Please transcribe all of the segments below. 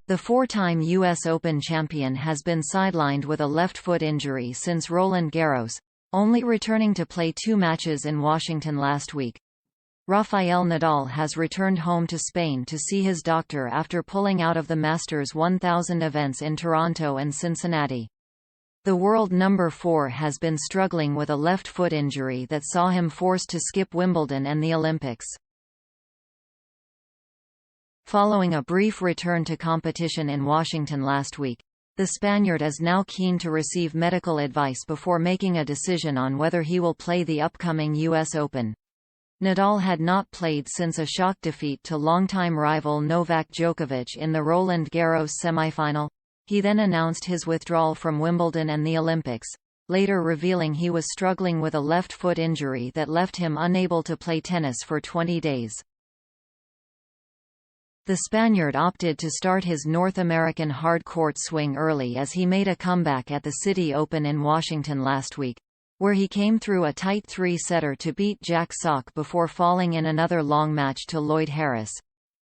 The four-time U.S. Open champion has been sidelined with a left foot injury since Roland Garros, only returning to play 2 matches in Washington last week. Rafael Nadal has returned home to Spain to see his doctor after pulling out of the Masters 1000 events in Toronto and Cincinnati. The world number 4 has been struggling with a left foot injury that saw him forced to skip Wimbledon and the Olympics. Following a brief return to competition in Washington last week, the Spaniard is now keen to receive medical advice before making a decision on whether he will play the upcoming U.S. Open. Nadal had not played since a shock defeat to longtime rival Novak Djokovic in the Roland Garros semifinal. He then announced his withdrawal from Wimbledon and the Olympics, later revealing he was struggling with a left foot injury that left him unable to play tennis for 20 days. The Spaniard opted to start his North American hard court swing early as he made a comeback at the City Open in Washington last week, where he came through a tight 3-setter to beat Jack Sock before falling in another long match to Lloyd Harris.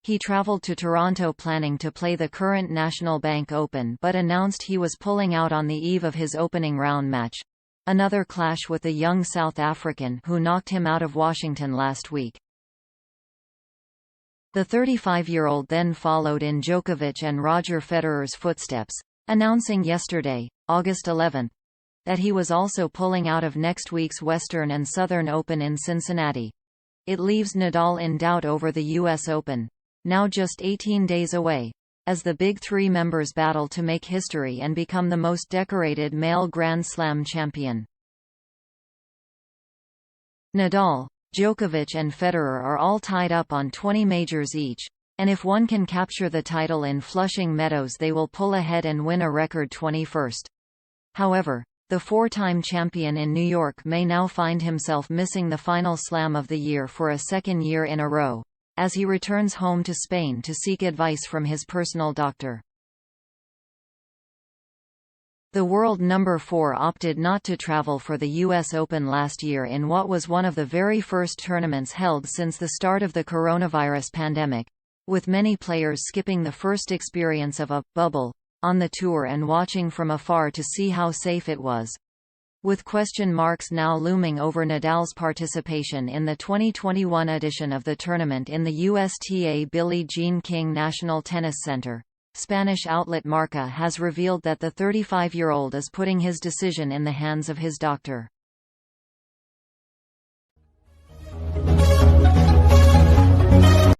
He traveled to Toronto planning to play the current National Bank Open but announced he was pulling out on the eve of his opening round match, another clash with the young South African who knocked him out of Washington last week. The 35-year-old then followed in Djokovic and Roger Federer's footsteps, announcing yesterday, August 11, that he was also pulling out of next week's Western and Southern Open in Cincinnati. It leaves Nadal in doubt over the U.S. Open, now just 18 days away, as the Big Three members battle to make history and become the most decorated male Grand Slam champion. Nadal, Djokovic and Federer are all tied up on 20 majors each, and if one can capture the title in Flushing Meadows they will pull ahead and win a record 21st. However, the 4-time champion in New York may now find himself missing the final slam of the year for a second year in a row, as he returns home to Spain to seek advice from his personal doctor. The world number 4 opted not to travel for the U.S. Open last year in what was one of the very first tournaments held since the start of the coronavirus pandemic, with many players skipping the first experience of a «bubble» on the tour and watching from afar to see how safe it was. With question marks now looming over Nadal's participation in the 2021 edition of the tournament in the USTA Billie Jean King National Tennis Center, Spanish outlet Marca has revealed that the 35-year-old is putting his decision in the hands of his doctor.